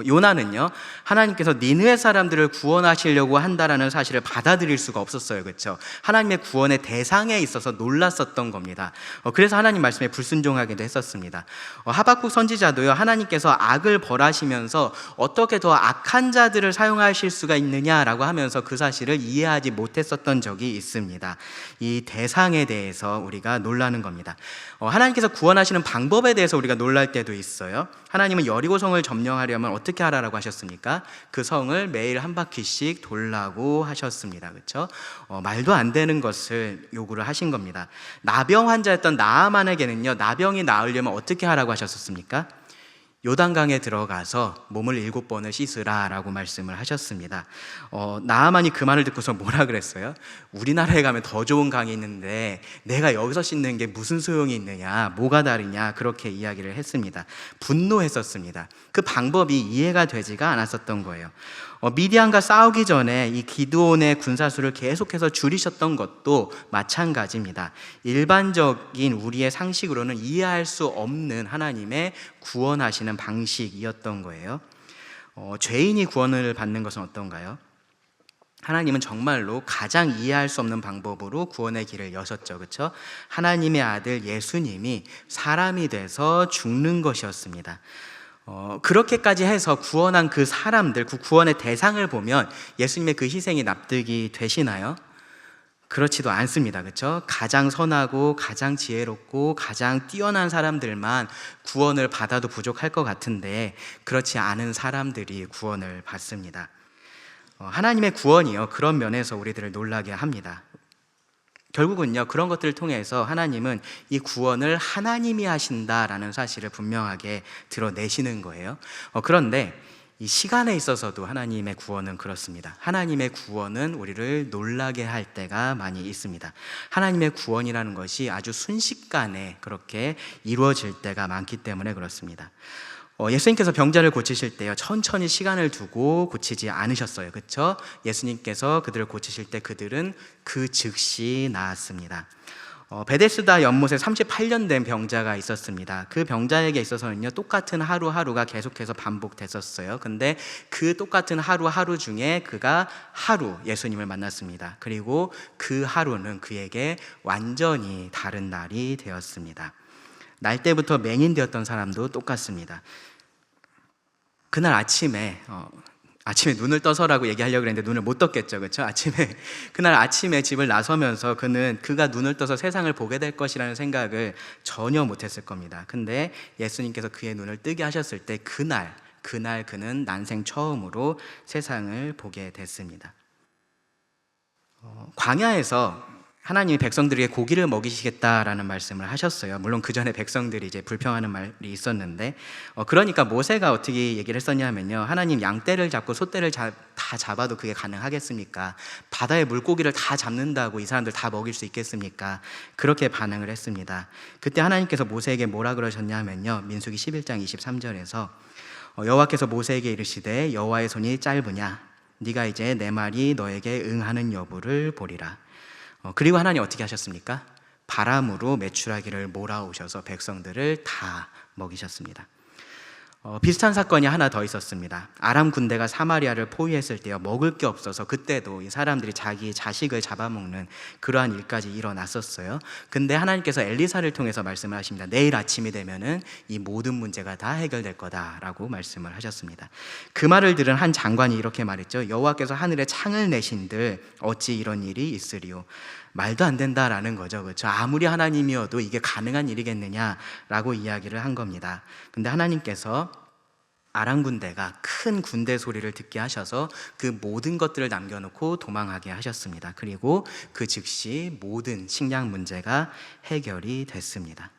요나는요, 하나님께서 니느웨 사람들을 구원하시려고 한다라는 사실을 받아들일 수가 없었어요. 그렇죠? 하나님의 구원의 대상에 있어서 놀랐었던 겁니다. 그래서 하나님 말씀에 불순종하기도 했었습니다. 하박국 선지자도요, 하나님께서 악을 벌하시면서 어떻게 더 악한 자들을 사용하실 수가 있느냐라고 하면서 그 사실을 이해하지 못했었던 적이 있습니다. 이 대상에 대해서 우리가 놀라는 겁니다. 하나님께서 구원하시는 방법에 대해서 우리가 놀랄 때도 있어요. 하나님은 여리고 성을 점령하려면 어떻게 하라고 하셨습니까? 그 성을 매일 한 바퀴씩 돌라고 하셨습니다. 그렇죠? 말도 안 되는 것을 요구를 하신 겁니다. 나병 환자였던 나아만에게는요, 나병이 나으려면 어떻게 하라고 하셨습니까? 요단강에 들어가서 몸을 7번을 씻으라라고 말씀을 하셨습니다. 나아만이 그 말을 듣고서 뭐라 그랬어요? 우리나라에 가면 더 좋은 강이 있는데 내가 여기서 씻는 게 무슨 소용이 있느냐, 뭐가 다르냐, 그렇게 이야기를 했습니다. 분노했었습니다. 그 방법이 이해가 되지가 않았었던 거예요. 미디안과 싸우기 전에 이 기드온의 군사수를 계속해서 줄이셨던 것도 마찬가지입니다. 일반적인 우리의 상식으로는 이해할 수 없는 하나님의 구원하시는 방식이었던 거예요. 죄인이 구원을 받는 것은 어떤가요? 하나님은 정말로 가장 이해할 수 없는 방법으로 구원의 길을 여셨죠. 그렇죠? 하나님의 아들 예수님이 사람이 돼서 죽는 것이었습니다. 그렇게까지 해서 구원한 그 사람들, 그 구원의 대상을 보면 예수님의 그 희생이 납득이 되시나요? 그렇지도 않습니다. 그렇죠? 가장 선하고 가장 지혜롭고 가장 뛰어난 사람들만 구원을 받아도 부족할 것 같은데 그렇지 않은 사람들이 구원을 받습니다. 하나님의 구원이요, 그런 면에서 우리들을 놀라게 합니다. 결국은요, 그런 것들을 통해서 하나님은 이 구원을 하나님이 하신다라는 사실을 분명하게 드러내시는 거예요. 그런데 이 시간에 있어서도 하나님의 구원은 그렇습니다. 하나님의 구원은 우리를 놀라게 할 때가 많이 있습니다. 하나님의 구원이라는 것이 아주 순식간에 그렇게 이루어질 때가 많기 때문에 그렇습니다. 예수님께서 병자를 고치실 때요, 천천히 시간을 두고 고치지 않으셨어요. 그렇죠? 예수님께서 그들을 고치실 때 그들은 그 즉시 나았습니다. 베데스다 연못에 38년 된 병자가 있었습니다. 그 병자에게 있어서는요, 똑같은 하루하루가 계속해서 반복됐었어요. 근데 그 똑같은 하루하루 중에 그가 하루 예수님을 만났습니다. 그리고 그 하루는 그에게 완전히 다른 날이 되었습니다. 날 때부터 맹인되었던 사람도 똑같습니다. 그날 아침에 눈을 떠서라고 얘기하려고 했는데 눈을 못 떴겠죠, 그렇죠? 그날 아침에 집을 나서면서 그가 눈을 떠서 세상을 보게 될 것이라는 생각을 전혀 못했을 겁니다. 근데 예수님께서 그의 눈을 뜨게 하셨을 때 그날 그는 난생 처음으로 세상을 보게 됐습니다. 광야에서 하나님이 백성들에게 고기를 먹이시겠다라는 말씀을 하셨어요. 물론 그 전에 백성들이 이제 불평하는 말이 있었는데, 그러니까 모세가 어떻게 얘기를 했었냐면요, 하나님 양떼를 잡고 소떼를 다 잡아도 그게 가능하겠습니까? 바다의 물고기를 다 잡는다고 이 사람들 다 먹일 수 있겠습니까? 그렇게 반응을 했습니다. 그때 하나님께서 모세에게 뭐라 그러셨냐면요, 민수기 11장 23절에서 여호와께서 모세에게 이르시되 여호와의 손이 짧으냐? 네가 이제 내 말이 너에게 응하는 여부를 보리라. 그리고 하나님 어떻게 하셨습니까? 바람으로 메추라기를 몰아오셔서 백성들을 다 먹이셨습니다. 비슷한 사건이 하나 더 있었습니다. 아람 군대가 사마리아를 포위했을 때요, 먹을 게 없어서 그때도 이 사람들이 자기 자식을 잡아먹는 그러한 일까지 일어났었어요. 근데 하나님께서 엘리사를 통해서 말씀을 하십니다. 내일 아침이 되면은 이 모든 문제가 다 해결될 거다라고 말씀을 하셨습니다. 그 말을 들은 한 장관이 이렇게 말했죠. 여호와께서 하늘에 창을 내신들 어찌 이런 일이 있으리요? 말도 안 된다라는 거죠. 그렇죠? 아무리 하나님이어도 이게 가능한 일이겠느냐라고 이야기를 한 겁니다. 근데 하나님께서 아람 군대가 큰 군대 소리를 듣게 하셔서 그 모든 것들을 남겨놓고 도망하게 하셨습니다. 그리고 그 즉시 모든 식량 문제가 해결이 됐습니다.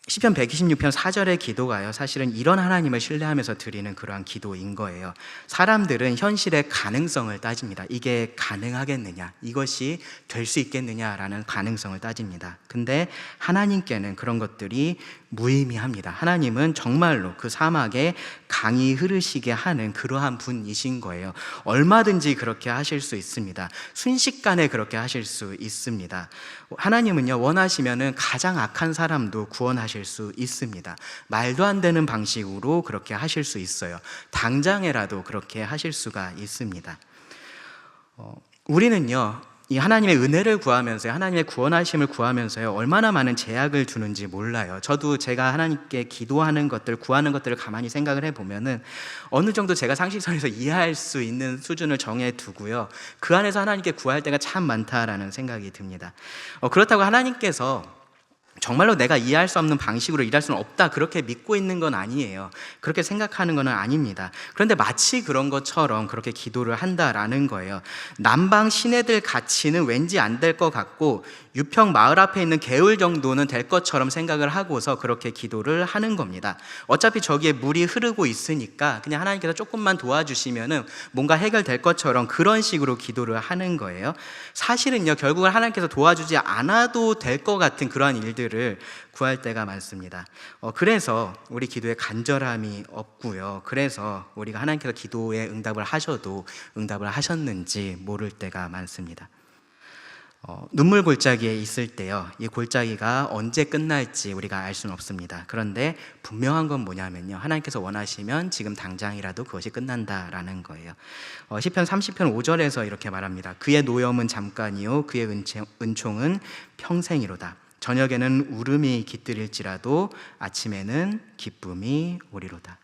시편 126편 4절의 기도가요, 사실은 이런 하나님을 신뢰하면서 드리는 그러한 기도인 거예요. 사람들은 현실의 가능성을 따집니다. 이게 가능하겠느냐, 이것이 될 수 있겠느냐라는 가능성을 따집니다. 근데 하나님께는 그런 것들이 무의미합니다. 하나님은 정말로 그 사막에 강이 흐르시게 하는 그러한 분이신 거예요. 얼마든지 그렇게 하실 수 있습니다. 순식간에 그렇게 하실 수 있습니다. 하나님은요, 원하시면은 가장 악한 사람도 구원하실 수 있습니다. 말도 안 되는 방식으로 그렇게 하실 수 있어요. 당장에라도 그렇게 하실 수가 있습니다. 우리는요, 이 하나님의 은혜를 구하면서요, 하나님의 구원하심을 구하면서요, 얼마나 많은 제약을 두는지 몰라요. 저도 제가 하나님께 기도하는 것들, 구하는 것들을 가만히 생각을 해보면은 어느 정도 제가 상식선에서 이해할 수 있는 수준을 정해두고요, 그 안에서 하나님께 구할 때가 참 많다라는 생각이 듭니다. 그렇다고 하나님께서 정말로 내가 이해할 수 없는 방식으로 일할 수는 없다, 그렇게 믿고 있는 건 아니에요. 그렇게 생각하는 건 아닙니다. 그런데 마치 그런 것처럼 그렇게 기도를 한다라는 거예요. 남방 시내들 가치는 왠지 안 될 것 같고 유평 마을 앞에 있는 개울 정도는 될 것처럼 생각을 하고서 그렇게 기도를 하는 겁니다. 어차피 저기에 물이 흐르고 있으니까 그냥 하나님께서 조금만 도와주시면은 뭔가 해결될 것처럼 그런 식으로 기도를 하는 거예요. 사실은요, 결국은 하나님께서 도와주지 않아도 될 것 같은 그러한 일들을 구할 때가 많습니다. 그래서 우리 기도에 간절함이 없고요, 그래서 우리가 하나님께서 기도에 응답을 하셔도 응답을 하셨는지 모를 때가 많습니다. 눈물 골짜기에 있을 때요, 이 골짜기가 언제 끝날지 우리가 알 수는 없습니다. 그런데 분명한 건 뭐냐면요, 하나님께서 원하시면 지금 당장이라도 그것이 끝난다라는 거예요. 시편 30편 5절에서 이렇게 말합니다. 그의 노염은 잠깐이요 그의 은총은 평생이로다. 저녁에는 울음이 깃들일지라도 아침에는 기쁨이 오리로다.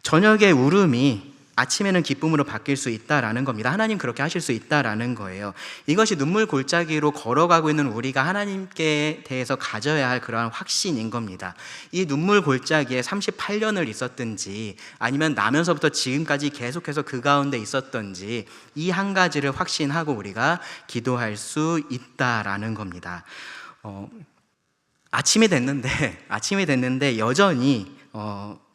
저녁에 울음이 아침에는 기쁨으로 바뀔 수 있다라는 겁니다. 하나님 그렇게 하실 수 있다라는 거예요. 이것이 눈물 골짜기로 걸어가고 있는 우리가 하나님께 대해서 가져야 할 그러한 확신인 겁니다. 이 눈물 골짜기에 38년을 있었든지 아니면 나면서부터 지금까지 계속해서 그 가운데 있었던지 이 한 가지를 확신하고 우리가 기도할 수 있다라는 겁니다. 아침이 됐는데 여전히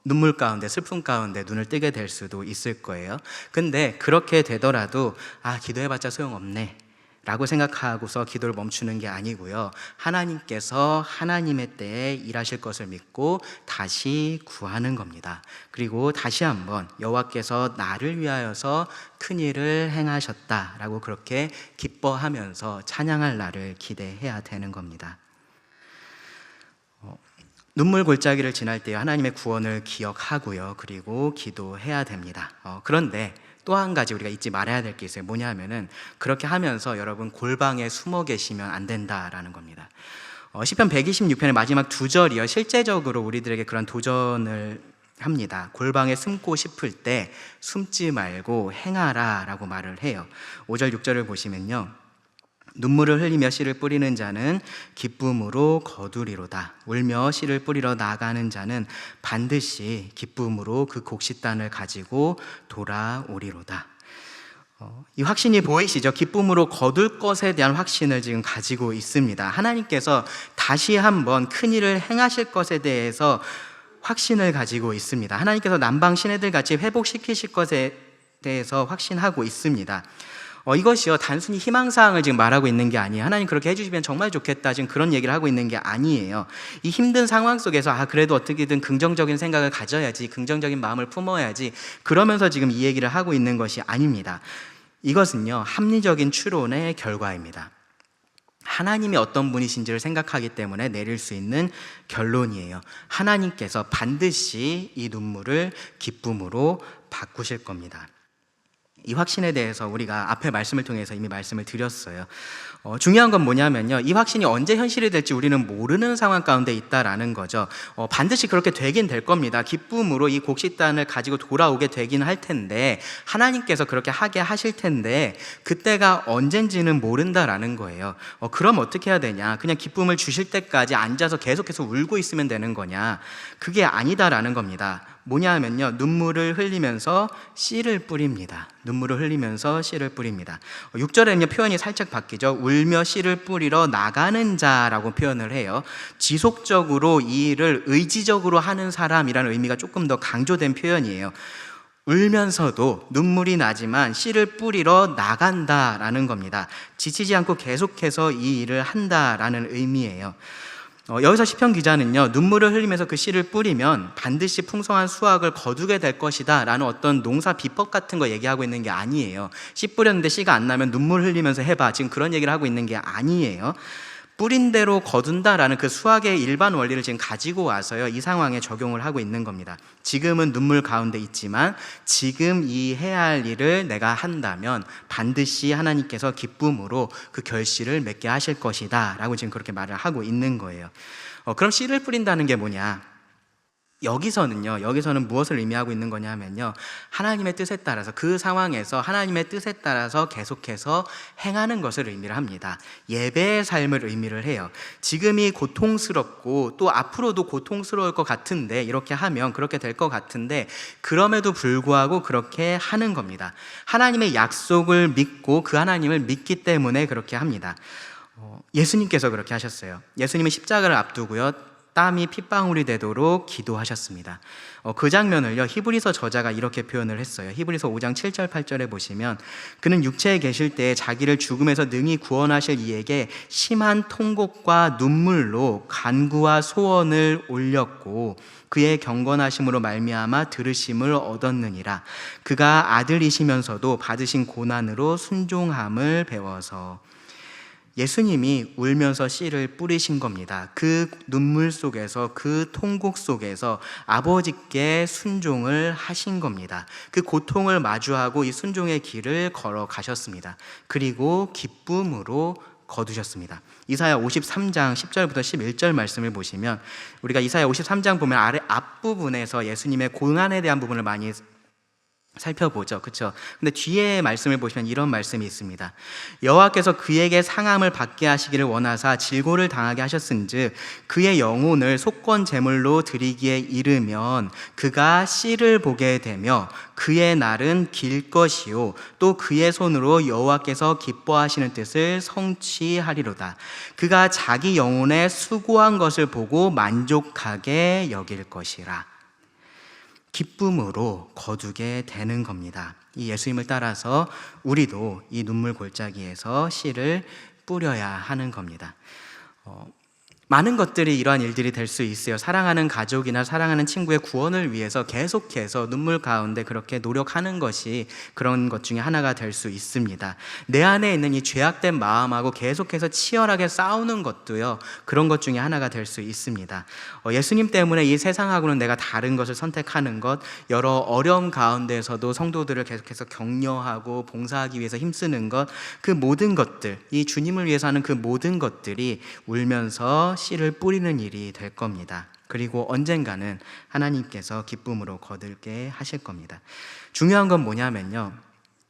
눈물 가운데, 슬픔 가운데 눈을 뜨게 될 수도 있을 거예요. 근데 그렇게 되더라도 기도해봤자 소용없네 라고 생각하고서 기도를 멈추는 게 아니고요, 하나님께서 하나님의 때에 일하실 것을 믿고 다시 구하는 겁니다. 그리고 다시 한번 여호와께서 나를 위하여서 큰 일을 행하셨다라고 그렇게 기뻐하면서 찬양할 날을 기대해야 되는 겁니다. 눈물 골짜기를 지날 때 하나님의 구원을 기억하고요, 그리고 기도해야 됩니다. 그런데 또 한 가지 우리가 잊지 말아야 될 게 있어요. 뭐냐 하면은 그렇게 하면서 여러분 골방에 숨어 계시면 안 된다라는 겁니다. 시편 126편의 마지막 두 절이요, 실제적으로 우리들에게 그런 도전을 합니다. 골방에 숨고 싶을 때 숨지 말고 행하라 라고 말을 해요. 5절 6절을 보시면요, 눈물을 흘리며 씨를 뿌리는 자는 기쁨으로 거두리로다. 울며 씨를 뿌리러 나가는 자는 반드시 기쁨으로 그 곡식단을 가지고 돌아오리로다. 이 확신이 보이시죠? 기쁨으로 거둘 것에 대한 확신을 지금 가지고 있습니다. 하나님께서 다시 한번 큰 일을 행하실 것에 대해서 확신을 가지고 있습니다. 하나님께서 남방 시내들 같이 회복시키실 것에 대해서 확신하고 있습니다. 이것이요, 단순히 희망사항을 지금 말하고 있는 게 아니에요. 하나님 그렇게 해주시면 정말 좋겠다, 지금 그런 얘기를 하고 있는 게 아니에요. 이 힘든 상황 속에서 그래도 어떻게든 긍정적인 생각을 가져야지, 긍정적인 마음을 품어야지, 그러면서 지금 이 얘기를 하고 있는 것이 아닙니다. 이것은요, 합리적인 추론의 결과입니다. 하나님이 어떤 분이신지를 생각하기 때문에 내릴 수 있는 결론이에요. 하나님께서 반드시 이 눈물을 기쁨으로 바꾸실 겁니다. 이 확신에 대해서 우리가 앞에 말씀을 통해서 이미 말씀을 드렸어요. 중요한 건 뭐냐면요, 이 확신이 언제 현실이 될지 우리는 모르는 상황 가운데 있다라는 거죠. 반드시 그렇게 되긴 될 겁니다. 기쁨으로 이 곡식단을 가지고 돌아오게 되긴 할 텐데, 하나님께서 그렇게 하게 하실 텐데 그때가 언젠지는 모른다라는 거예요. 그럼 어떻게 해야 되냐? 그냥 기쁨을 주실 때까지 앉아서 계속해서 울고 있으면 되는 거냐? 그게 아니다라는 겁니다. 뭐냐 하면요, 눈물을 흘리면서 씨를 뿌립니다. 눈물을 흘리면서 씨를 뿌립니다. 6절에는요, 표현이 살짝 바뀌죠. 울며 씨를 뿌리러 나가는 자라고 표현을 해요. 지속적으로 이 일을 의지적으로 하는 사람이라는 의미가 조금 더 강조된 표현이에요. 울면서도 눈물이 나지만 씨를 뿌리러 나간다라는 겁니다. 지치지 않고 계속해서 이 일을 한다라는 의미예요. 여기서 시편 기자는요, 눈물을 흘리면서 그 씨를 뿌리면 반드시 풍성한 수확을 거두게 될 것이다 라는 어떤 농사 비법 같은 거 얘기하고 있는 게 아니에요. 씨 뿌렸는데 씨가 안 나면 눈물 흘리면서 해봐, 지금 그런 얘기를 하고 있는 게 아니에요. 뿌린 대로 거둔다라는 그 수학의 일반 원리를 지금 가지고 와서요, 이 상황에 적용을 하고 있는 겁니다. 지금은 눈물 가운데 있지만 지금 이 해야 할 일을 내가 한다면 반드시 하나님께서 기쁨으로 그 결실을 맺게 하실 것이다 라고 지금 그렇게 말을 하고 있는 거예요. 그럼 씨를 뿌린다는 게 뭐냐? 여기서는 무엇을 의미하고 있는 거냐 하면요, 하나님의 뜻에 따라서, 그 상황에서 하나님의 뜻에 따라서 계속해서 행하는 것을 의미를 합니다. 예배의 삶을 의미를 해요. 지금이 고통스럽고 또 앞으로도 고통스러울 것 같은데, 이렇게 하면 그렇게 될 것 같은데 그럼에도 불구하고 그렇게 하는 겁니다. 하나님의 약속을 믿고 그 하나님을 믿기 때문에 그렇게 합니다. 예수님께서 그렇게 하셨어요. 예수님은 십자가를 앞두고요, 땀이 핏방울이 되도록 기도하셨습니다. 그 장면을요, 히브리서 저자가 이렇게 표현을 했어요. 히브리서 5장 7절 8절에 보시면, 그는 육체에 계실 때 자기를 죽음에서 능히 구원하실 이에게 심한 통곡과 눈물로 간구와 소원을 올렸고 그의 경건하심으로 말미암아 들으심을 얻었느니라. 그가 아들이시면서도 받으신 고난으로 순종함을 배워서. 예수님이 울면서 씨를 뿌리신 겁니다. 그 눈물 속에서, 그 통곡 속에서 아버지께 순종을 하신 겁니다. 그 고통을 마주하고 이 순종의 길을 걸어가셨습니다. 그리고 기쁨으로 거두셨습니다. 이사야 53장 10절부터 11절 말씀을 보시면, 우리가 이사야 53장 보면 아래 앞부분에서 예수님의 고난에 대한 부분을 많이 살펴보죠. 그렇죠? 근데 뒤에 말씀을 보시면 이런 말씀이 있습니다. 여호와께서 그에게 상함을 받게 하시기를 원하사 질고를 당하게 하셨은즉 그의 영혼을 속건 제물로 드리기에 이르면 그가 씨를 보게 되며 그의 날은 길 것이요 또 그의 손으로 여호와께서 기뻐하시는 뜻을 성취하리로다. 그가 자기 영혼의 수고한 것을 보고 만족하게 여길 것이라. 기쁨으로 거두게 되는 겁니다. 이 예수님을 따라서 우리도 이 눈물 골짜기에서 씨를 뿌려야 하는 겁니다. 많은 것들이 이러한 일들이 될 수 있어요. 사랑하는 가족이나 사랑하는 친구의 구원을 위해서 계속해서 눈물 가운데 그렇게 노력하는 것이 그런 것 중에 하나가 될 수 있습니다. 내 안에 있는 이 죄악된 마음하고 계속해서 치열하게 싸우는 것도요, 그런 것 중에 하나가 될 수 있습니다. 예수님 때문에 이 세상하고는 내가 다른 것을 선택하는 것, 여러 어려움 가운데에서도 성도들을 계속해서 격려하고 봉사하기 위해서 힘쓰는 것, 그 모든 것들, 이 주님을 위해서 하는 그 모든 것들이 울면서 씨를 뿌리는 일이 될 겁니다. 그리고 언젠가는 하나님께서 기쁨으로 거들게 하실 겁니다. 중요한 건 뭐냐면요,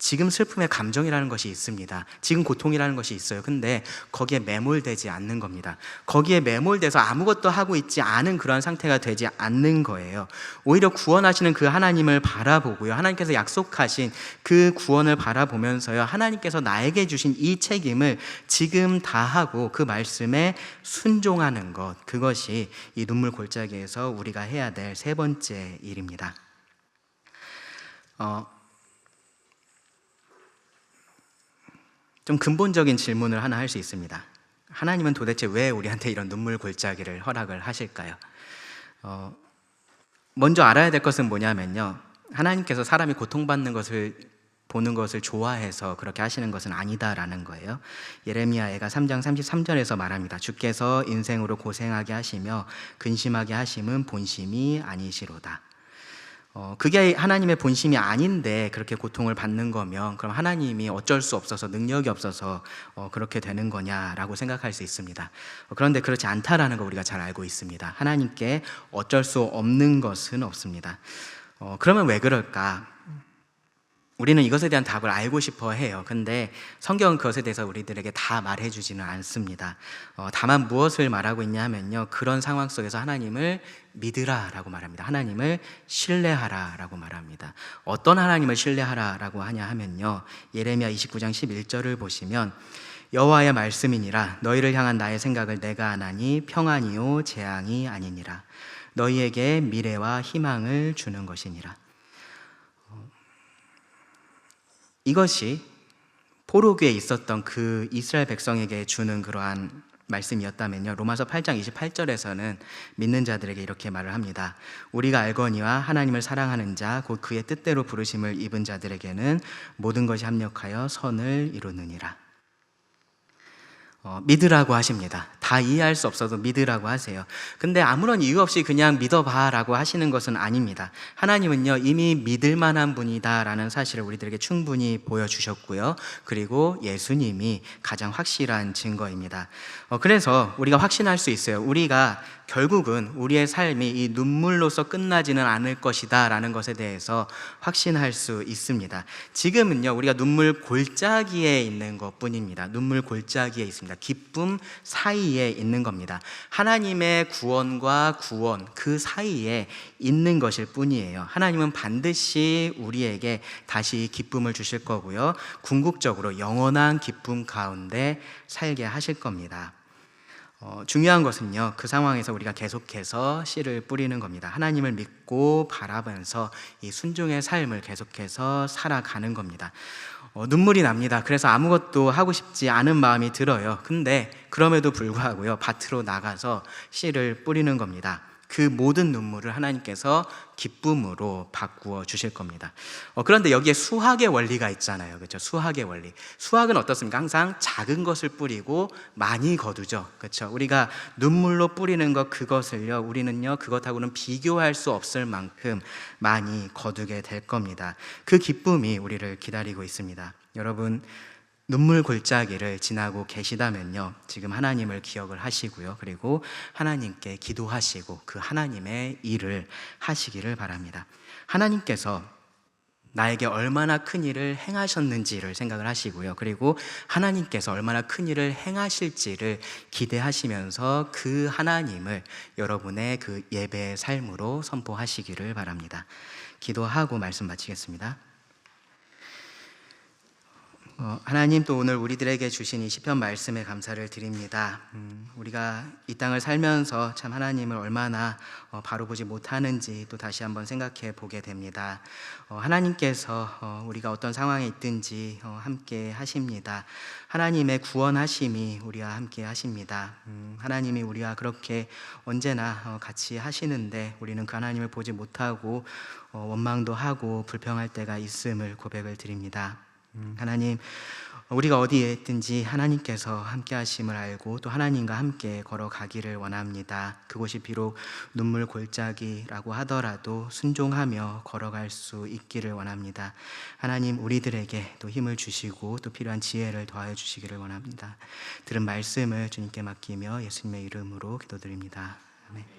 지금 슬픔의 감정이라는 것이 있습니다. 지금 고통이라는 것이 있어요. 근데 거기에 매몰되지 않는 겁니다. 거기에 매몰돼서 아무것도 하고 있지 않은 그런 상태가 되지 않는 거예요. 오히려 구원하시는 그 하나님을 바라보고요, 하나님께서 약속하신 그 구원을 바라보면서요, 하나님께서 나에게 주신 이 책임을 지금 다 하고 그 말씀에 순종하는 것, 그것이 이 눈물 골짜기에서 우리가 해야 될 세 번째 일입니다. 좀 근본적인 질문을 하나 할 수 있습니다. 하나님은 도대체 왜 우리한테 이런 눈물 골짜기를 허락을 하실까요? 먼저 알아야 될 것은 뭐냐면요, 하나님께서 사람이 고통받는 것을 보는 것을 좋아해서 그렇게 하시는 것은 아니다라는 거예요. 예레미야가 3장 33절에서 말합니다. 주께서 인생으로 고생하게 하시며 근심하게 하심은 본심이 아니시로다. 그게 하나님의 본심이 아닌데 그렇게 고통을 받는 거면 그럼 하나님이 어쩔 수 없어서, 능력이 없어서 그렇게 되는 거냐라고 생각할 수 있습니다. 그런데 그렇지 않다라는 거 우리가 잘 알고 있습니다. 하나님께 어쩔 수 없는 것은 없습니다. 그러면 왜 그럴까? 우리는 이것에 대한 답을 알고 싶어 해요. 근데 성경은 그것에 대해서 우리들에게 다 말해주지는 않습니다. 다만 무엇을 말하고 있냐 하면요, 그런 상황 속에서 하나님을 믿으라 라고 말합니다. 하나님을 신뢰하라 라고 말합니다. 어떤 하나님을 신뢰하라 라고 하냐 하면요, 예레미야 29장 11절을 보시면 여호와의 말씀이니라 너희를 향한 나의 생각을 내가 아나니 평안이요 재앙이 아니니라 너희에게 미래와 희망을 주는 것이니라. 이것이 포로기에 있었던 그 이스라엘 백성에게 주는 그러한 말씀이었다면요, 로마서 8장 28절에서는 믿는 자들에게 이렇게 말을 합니다. 우리가 알거니와 하나님을 사랑하는 자 곧 그의 뜻대로 부르심을 입은 자들에게는 모든 것이 합력하여 선을 이루느니라. 믿으라고 하십니다. 다 이해할 수 없어도 믿으라고 하세요. 근데 아무런 이유 없이 그냥 믿어봐 라고 하시는 것은 아닙니다. 하나님은요, 이미 믿을 만한 분이다 라는 사실을 우리들에게 충분히 보여주셨고요, 그리고 예수님이 가장 확실한 증거입니다. 그래서 우리가 확신할 수 있어요. 우리가 결국은 우리의 삶이 이 눈물로서 끝나지는 않을 것이다 라는 것에 대해서 확신할 수 있습니다. 지금은요, 우리가 눈물 골짜기에 있는 것 뿐입니다. 눈물 골짜기에 있습니다. 기쁨 사이에 있는 겁니다. 하나님의 구원과 구원 그 사이에 있는 것일 뿐이에요. 하나님은 반드시 우리에게 다시 기쁨을 주실 거고요, 궁극적으로 영원한 기쁨 가운데 살게 하실 겁니다. 중요한 것은요, 그 상황에서 우리가 계속해서 씨를 뿌리는 겁니다. 하나님을 믿고 바라보면서 이 순종의 삶을 계속해서 살아가는 겁니다. 눈물이 납니다. 그래서 아무것도 하고 싶지 않은 마음이 들어요. 근데 그럼에도 불구하고요, 밭으로 나가서 씨를 뿌리는 겁니다. 그 모든 눈물을 하나님께서 기쁨으로 바꾸어 주실 겁니다. 그런데 여기에 수학의 원리가 있잖아요. 그렇죠? 수학의 원리. 수학은 어떻습니까? 항상 작은 것을 뿌리고 많이 거두죠. 그렇죠? 우리가 눈물로 뿌리는 것, 그것을요, 우리는요, 그것하고는 비교할 수 없을 만큼 많이 거두게 될 겁니다. 그 기쁨이 우리를 기다리고 있습니다. 여러분, 눈물 골짜기를 지나고 계시다면요, 지금 하나님을 기억을 하시고요, 그리고 하나님께 기도하시고 그 하나님의 일을 하시기를 바랍니다. 하나님께서 나에게 얼마나 큰 일을 행하셨는지를 생각을 하시고요, 그리고 하나님께서 얼마나 큰 일을 행하실지를 기대하시면서 그 하나님을 여러분의 그 예배의 삶으로 선포하시기를 바랍니다. 기도하고 말씀 마치겠습니다. 하나님, 또 오늘 우리들에게 주신 이 시편 말씀에 감사를 드립니다. 우리가 이 땅을 살면서 참 하나님을 얼마나 바로 보지 못하는지 또 다시 한번 생각해 보게 됩니다. 하나님께서 우리가 어떤 상황에 있든지 함께 하십니다. 하나님의 구원하심이 우리와 함께 하십니다. 하나님이 우리와 그렇게 언제나 같이 하시는데 우리는 그 하나님을 보지 못하고 원망도 하고 불평할 때가 있음을 고백을 드립니다. 하나님, 우리가 어디에 있든지 하나님께서 함께 하심을 알고 또 하나님과 함께 걸어가기를 원합니다. 그곳이 비록 눈물 골짜기라고 하더라도 순종하며 걸어갈 수 있기를 원합니다. 하나님, 우리들에게 또 힘을 주시고 또 필요한 지혜를 더하여 주시기를 원합니다. 들은 말씀을 주님께 맡기며 예수님의 이름으로 기도드립니다. 아멘.